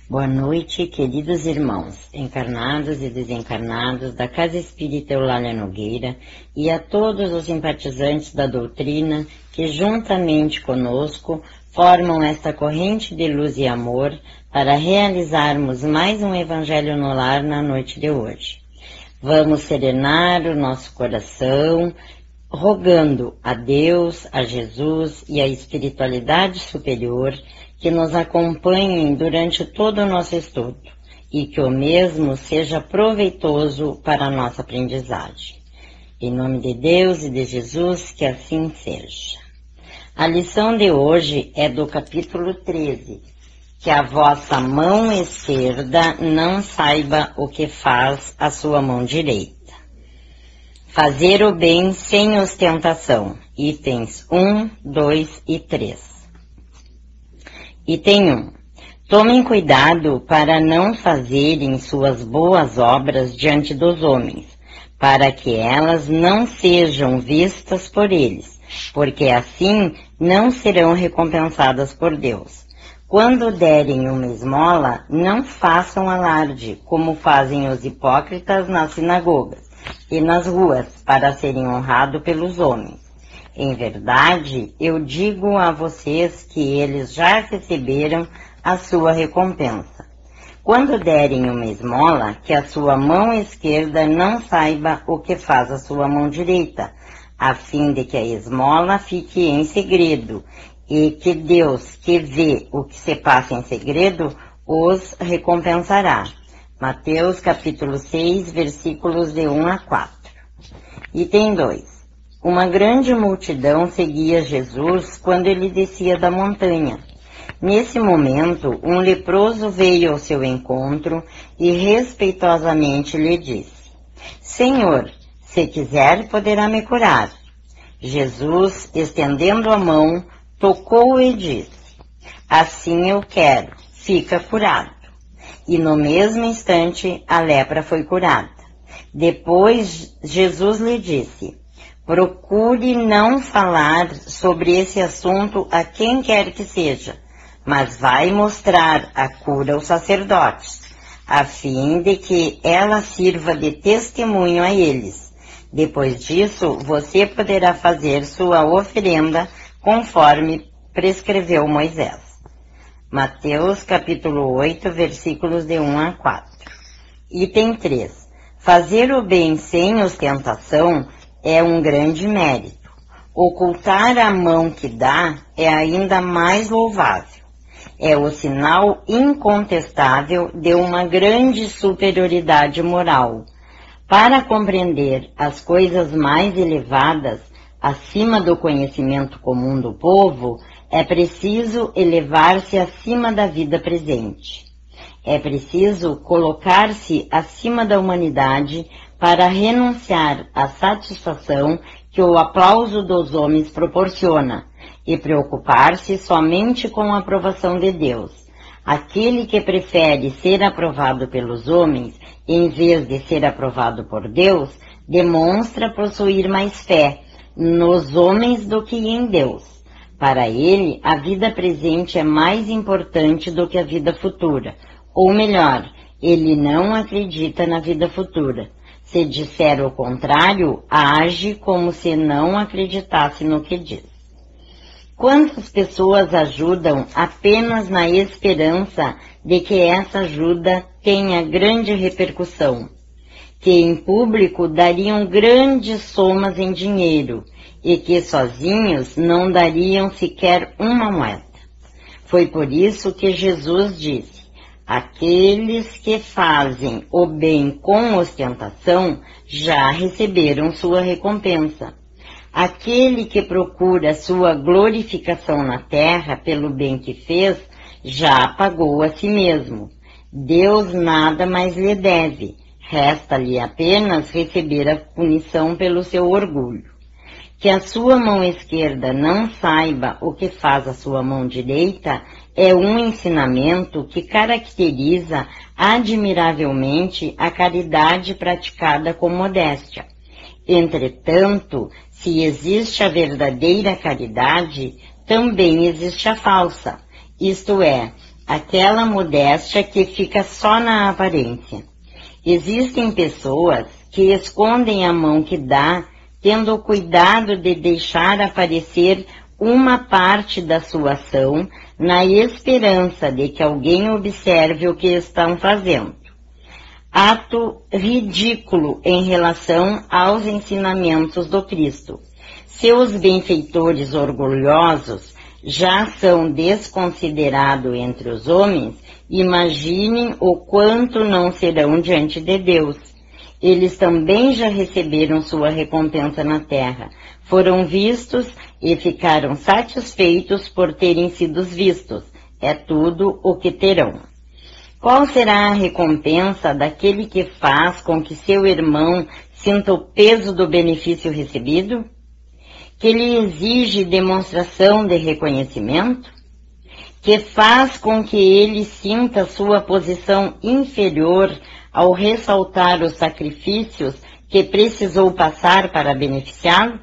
Boa noite, queridos irmãos, encarnados e desencarnados da Casa Espírita Eulália Nogueira e a todos os simpatizantes da doutrina que juntamente conosco formam esta corrente de luz e amor para realizarmos mais um Evangelho no Lar na noite de hoje. Vamos serenar o nosso coração, rogando a Deus, a Jesus e a espiritualidade superior que nos acompanhem durante todo o nosso estudo e que o mesmo seja proveitoso para a nossa aprendizagem. Em nome de Deus e de Jesus, que assim seja. A lição de hoje é do capítulo 13, que a vossa mão esquerda não saiba o que faz a sua mão direita. Fazer o bem sem ostentação. Itens 1, 2 e 3. Item 1. Tomem cuidado para não fazerem suas boas obras diante dos homens, para que elas não sejam vistas por eles, porque assim não serão recompensadas por Deus. Quando derem uma esmola, não façam alarde, como fazem os hipócritas nas sinagogas e nas ruas, para serem honrados pelos homens. Em verdade, eu digo a vocês que eles já receberam a sua recompensa. Quando derem uma esmola, que a sua mão esquerda não saiba o que faz a sua mão direita, a fim de que a esmola fique em segredo, e que Deus, que vê o que se passa em segredo, os recompensará. Mateus capítulo 6, versículos de 1 a 4. Item 2. Uma grande multidão seguia Jesus quando ele descia da montanha. Nesse momento, um leproso veio ao seu encontro e respeitosamente lhe disse: Senhor, se quiser, poderá me curar. Jesus, estendendo a mão, tocou-o e disse: Assim eu quero, fica curado. E no mesmo instante, a lepra foi curada. Depois, Jesus lhe disse: Procure não falar sobre esse assunto a quem quer que seja, mas vai mostrar a cura aos sacerdotes, a fim de que ela sirva de testemunho a eles. Depois disso, você poderá fazer sua oferenda conforme prescreveu Moisés. Mateus capítulo 8, versículos de 1 a 4. Item 3. Fazer o bem sem ostentação é um grande mérito. Ocultar a mão que dá é ainda mais louvável. É o sinal incontestável de uma grande superioridade moral. Para compreender as coisas mais elevadas, acima do conhecimento comum do povo, é preciso elevar-se acima da vida presente. É preciso colocar-se acima da humanidade para renunciar à satisfação que o aplauso dos homens proporciona e preocupar-se somente com a aprovação de Deus. Aquele que prefere ser aprovado pelos homens em vez de ser aprovado por Deus, demonstra possuir mais fé nos homens do que em Deus. Para ele, a vida presente é mais importante do que a vida futura, ou melhor, ele não acredita na vida futura. Se disser o contrário, age como se não acreditasse no que diz. Quantas pessoas ajudam apenas na esperança de que essa ajuda tenha grande repercussão, que em público dariam grandes somas em dinheiro e que sozinhos não dariam sequer uma moeda. Foi por isso que Jesus disse: aqueles que fazem o bem com ostentação já receberam sua recompensa. Aquele que procura sua glorificação na terra pelo bem que fez, já pagou a si mesmo. Deus nada mais lhe deve, resta-lhe apenas receber a punição pelo seu orgulho. Que a sua mão esquerda não saiba o que faz a sua mão direita é um ensinamento que caracteriza admiravelmente a caridade praticada com modéstia. Entretanto, se existe a verdadeira caridade, também existe a falsa, isto é, aquela modéstia que fica só na aparência. Existem pessoas que escondem a mão que dá, tendo o cuidado de deixar aparecer uma parte da sua ação, na esperança de que alguém observe o que estão fazendo. Ato ridículo em relação aos ensinamentos do Cristo. Seus benfeitores orgulhosos já são desconsiderados entre os homens, imaginem o quanto não serão diante de Deus. Eles também já receberam sua recompensa na terra, foram vistos e ficaram satisfeitos por terem sido vistos. É tudo o que terão. Qual será a recompensa daquele que faz com que seu irmão sinta o peso do benefício recebido? Que lhe exige demonstração de reconhecimento? Que faz com que ele sinta sua posição inferior ao ressaltar os sacrifícios que precisou passar para beneficiá-lo?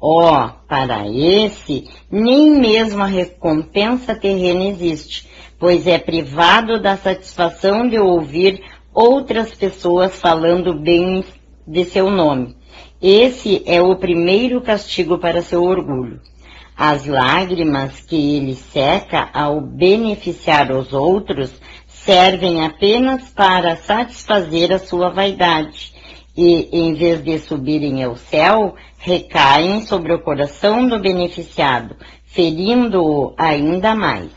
Oh, para esse, nem mesmo a recompensa terrena existe, pois é privado da satisfação de ouvir outras pessoas falando bem de seu nome. Esse é o primeiro castigo para seu orgulho. As lágrimas que ele seca ao beneficiar os outros servem apenas para satisfazer a sua vaidade e, em vez de subirem ao céu, recaem sobre o coração do beneficiado, ferindo-o ainda mais.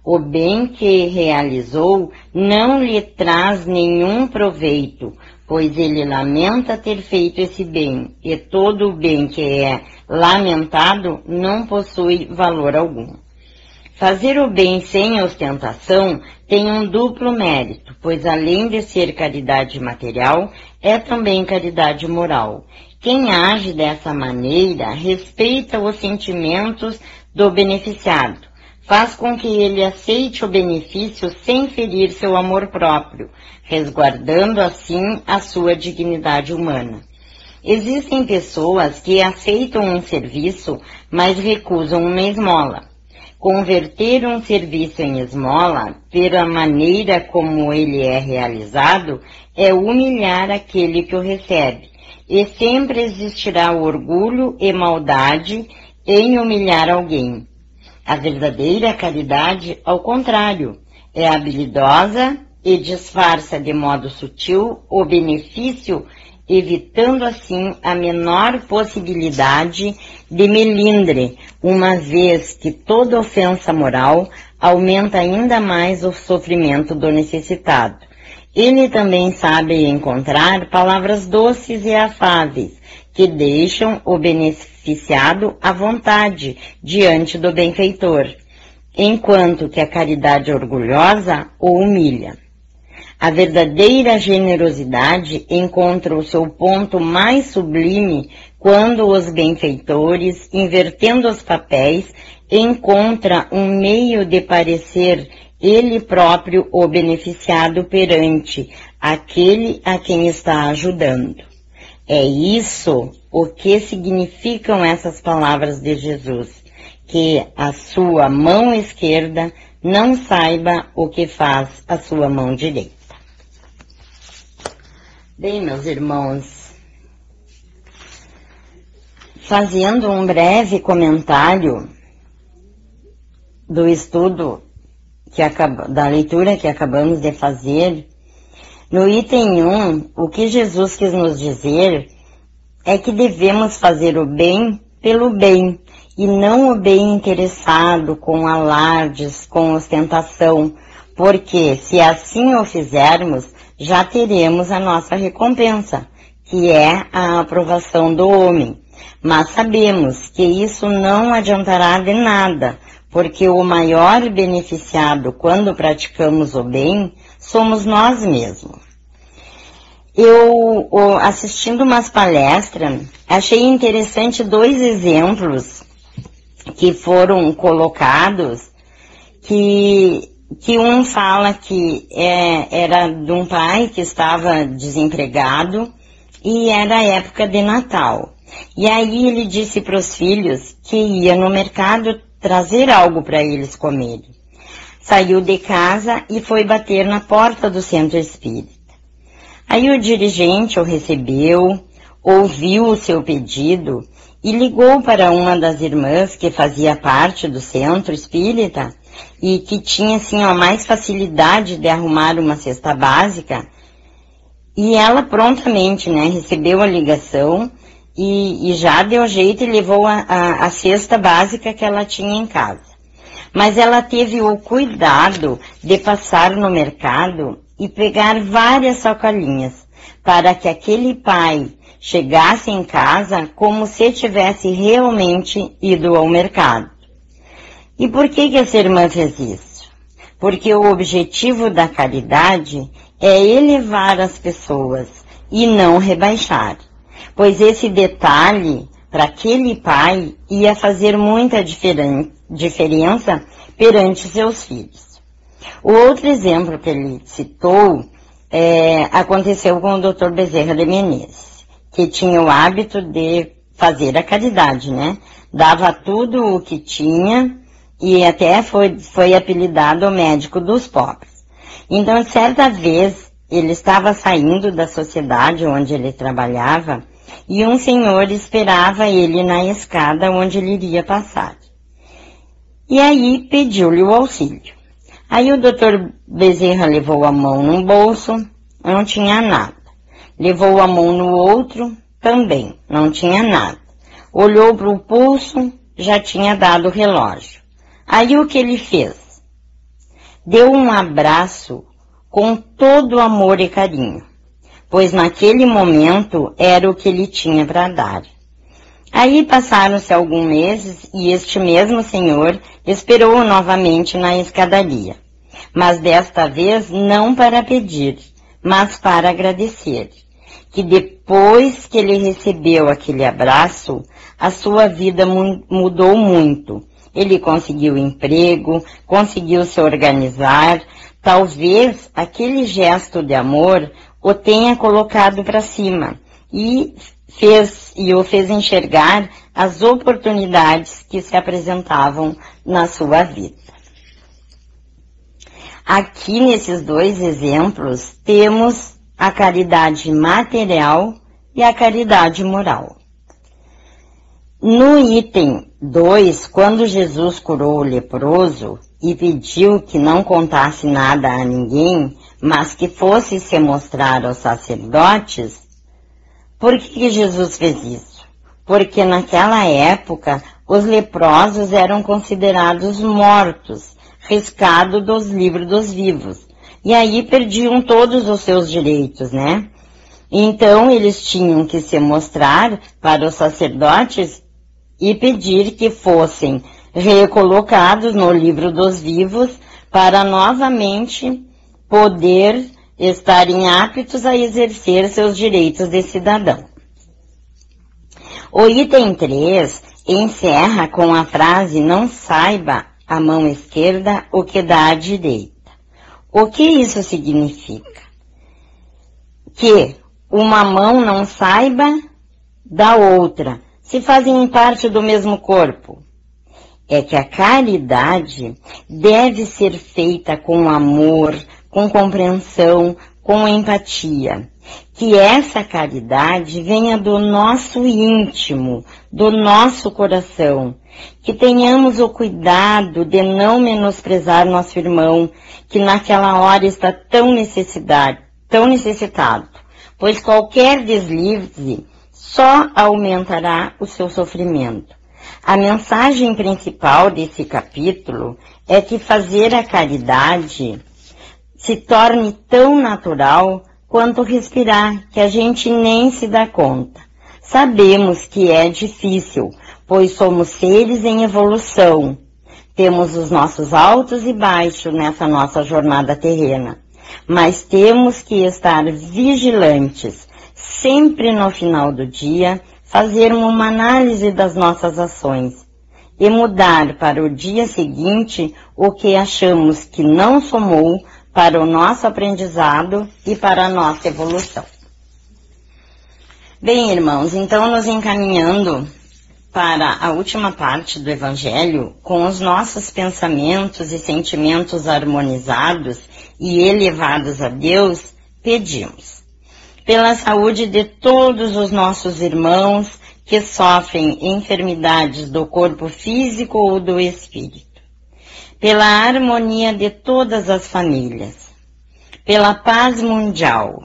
O bem que realizou não lhe traz nenhum proveito, pois ele lamenta ter feito esse bem, e todo o bem que é lamentado não possui valor algum. Fazer o bem sem ostentação tem um duplo mérito, pois além de ser caridade material, é também caridade moral. Quem age dessa maneira respeita os sentimentos do beneficiado, faz com que ele aceite o benefício sem ferir seu amor próprio, resguardando assim a sua dignidade humana. Existem pessoas que aceitam um serviço, mas recusam uma esmola. Converter um serviço em esmola, pela maneira como ele é realizado, é humilhar aquele que o recebe, e sempre existirá orgulho e maldade em humilhar alguém. A verdadeira caridade, ao contrário, é habilidosa e disfarça de modo sutil o benefício, evitando assim a menor possibilidade de melindre, uma vez que toda ofensa moral aumenta ainda mais o sofrimento do necessitado. Ele também sabe encontrar palavras doces e afáveis, que deixam o beneficiado à vontade diante do benfeitor, enquanto que a caridade orgulhosa o humilha. A verdadeira generosidade encontra o seu ponto mais sublime quando os benfeitores, invertendo os papéis, encontra um meio de parecer ele próprio o beneficiado perante aquele a quem está ajudando. É isso o que significam essas palavras de Jesus, que a sua mão esquerda não saiba o que faz a sua mão direita. Bem, meus irmãos, fazendo um breve comentário do estudo da leitura que acabamos de fazer, no item 1, o que Jesus quis nos dizer é que devemos fazer o bem pelo bem, e não o bem interessado, com alardes, com ostentação, porque se assim o fizermos, já teremos a nossa recompensa, que é a aprovação do homem. Mas sabemos que isso não adiantará de nada, porque o maior beneficiado quando praticamos o bem somos nós mesmos. Eu, assistindo umas palestras, achei interessante 2 exemplos que foram colocados, que um fala que era de um pai que estava desempregado e era época de Natal. E aí ele disse para os filhos que ia no mercado trazer algo para eles comerem. saiu de casa e foi bater na porta do centro espírita. Aí o dirigente o recebeu, ouviu o seu pedido e ligou para uma das irmãs que fazia parte do centro espírita e que tinha assim mais facilidade de arrumar uma cesta básica. E ela prontamente, recebeu a ligação e já deu jeito e levou a cesta básica que ela tinha em casa. Mas ela teve o cuidado de passar no mercado e pegar várias sacolinhas para que aquele pai chegasse em casa como se tivesse realmente ido ao mercado. E por que essa irmã fez isso? Porque o objetivo da caridade é elevar as pessoas e não rebaixar. Pois esse detalhe, para aquele pai, ia fazer muita diferença perante seus filhos. O outro exemplo que ele citou aconteceu com o Dr. Bezerra de Menezes, que tinha o hábito de fazer a caridade, Dava tudo o que tinha e até foi apelidado o médico dos pobres. Então, certa vez, ele estava saindo da sociedade onde ele trabalhava e um senhor esperava ele na escada onde ele iria passar. E aí pediu-lhe o auxílio. Aí o doutor Bezerra levou a mão num bolso, não tinha nada. Levou a mão no outro, também, não tinha nada. Olhou para o pulso, já tinha dado o relógio. Aí o que ele fez? Deu um abraço com todo amor e carinho, pois naquele momento era o que ele tinha para dar. Aí passaram-se alguns meses e este mesmo senhor esperou-o novamente na escadaria, mas desta vez não para pedir, mas para agradecer, que depois que ele recebeu aquele abraço, a sua vida mudou muito. Ele conseguiu emprego, conseguiu se organizar. Talvez aquele gesto de amor o tenha colocado para cima e o fez enxergar as oportunidades que se apresentavam na sua vida. Aqui nesses dois exemplos temos a caridade material e a caridade moral. No item 2, quando Jesus curou o leproso e pediu que não contasse nada a ninguém, mas que fosse se mostrar aos sacerdotes, por que Jesus fez isso? Porque naquela época os leprosos eram considerados mortos, riscados dos livros dos vivos, e aí perdiam todos os seus direitos, Então eles tinham que se mostrar para os sacerdotes e pedir que fossem recolocados no livro dos vivos para novamente poder estarem aptos a exercer seus direitos de cidadão. O item 3 encerra com a frase: não saiba a mão esquerda o que dá à direita. O que isso significa? Que uma mão não saiba da outra, se fazem parte do mesmo corpo. É que a caridade deve ser feita com amor, com compreensão, com empatia. Que essa caridade venha do nosso íntimo, do nosso coração. Que tenhamos o cuidado de não menosprezar nosso irmão, que naquela hora está tão necessitado, pois qualquer deslize só aumentará o seu sofrimento. A mensagem principal desse capítulo é que fazer a caridade se torne tão natural quanto respirar, que a gente nem se dá conta. Sabemos que é difícil, pois somos seres em evolução. Temos os nossos altos e baixos nessa nossa jornada terrena, mas temos que estar vigilantes, sempre no final do dia, fazer uma análise das nossas ações e mudar para o dia seguinte o que achamos que não somou para o nosso aprendizado e para a nossa evolução. Bem, irmãos, então nos encaminhando para a última parte do Evangelho, com os nossos pensamentos e sentimentos harmonizados e elevados a Deus, pedimos pela saúde de todos os nossos irmãos que sofrem enfermidades do corpo físico ou do espírito, pela harmonia de todas as famílias, pela paz mundial,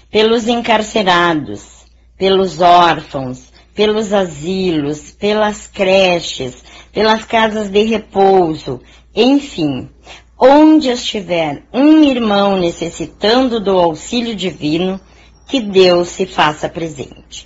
pelos encarcerados, pelos órfãos, pelos asilos, pelas creches, pelas casas de repouso, enfim, onde estiver um irmão necessitando do auxílio divino, que Deus se faça presente.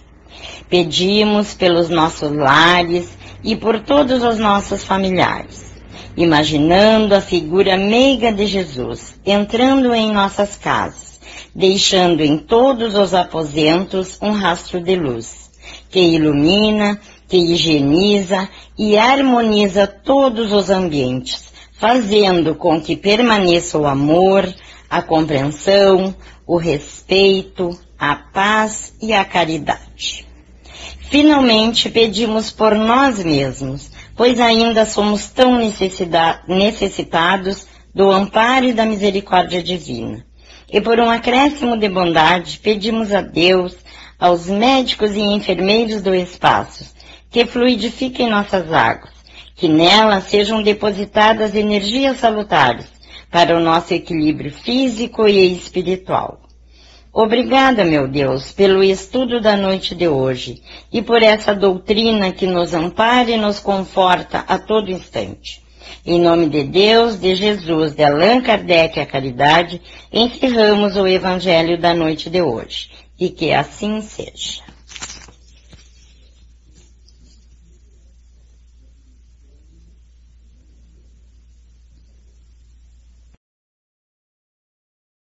Pedimos pelos nossos lares e por todos os nossos familiares, imaginando a figura meiga de Jesus entrando em nossas casas, deixando em todos os aposentos um rastro de luz, que ilumina, que higieniza e harmoniza todos os ambientes, fazendo com que permaneça o amor, a compreensão, o respeito, a paz e a caridade. Finalmente, pedimos por nós mesmos, pois ainda somos tão necessitados do amparo e da misericórdia divina. E por um acréscimo de bondade, pedimos a Deus, aos médicos e enfermeiros do espaço, que fluidifiquem nossas águas, que nelas sejam depositadas energias salutares para o nosso equilíbrio físico e espiritual. Obrigada, meu Deus, pelo estudo da noite de hoje e por essa doutrina que nos ampara e nos conforta a todo instante. Em nome de Deus, de Jesus, de Allan Kardec e a caridade, encerramos o Evangelho da noite de hoje. E que assim seja.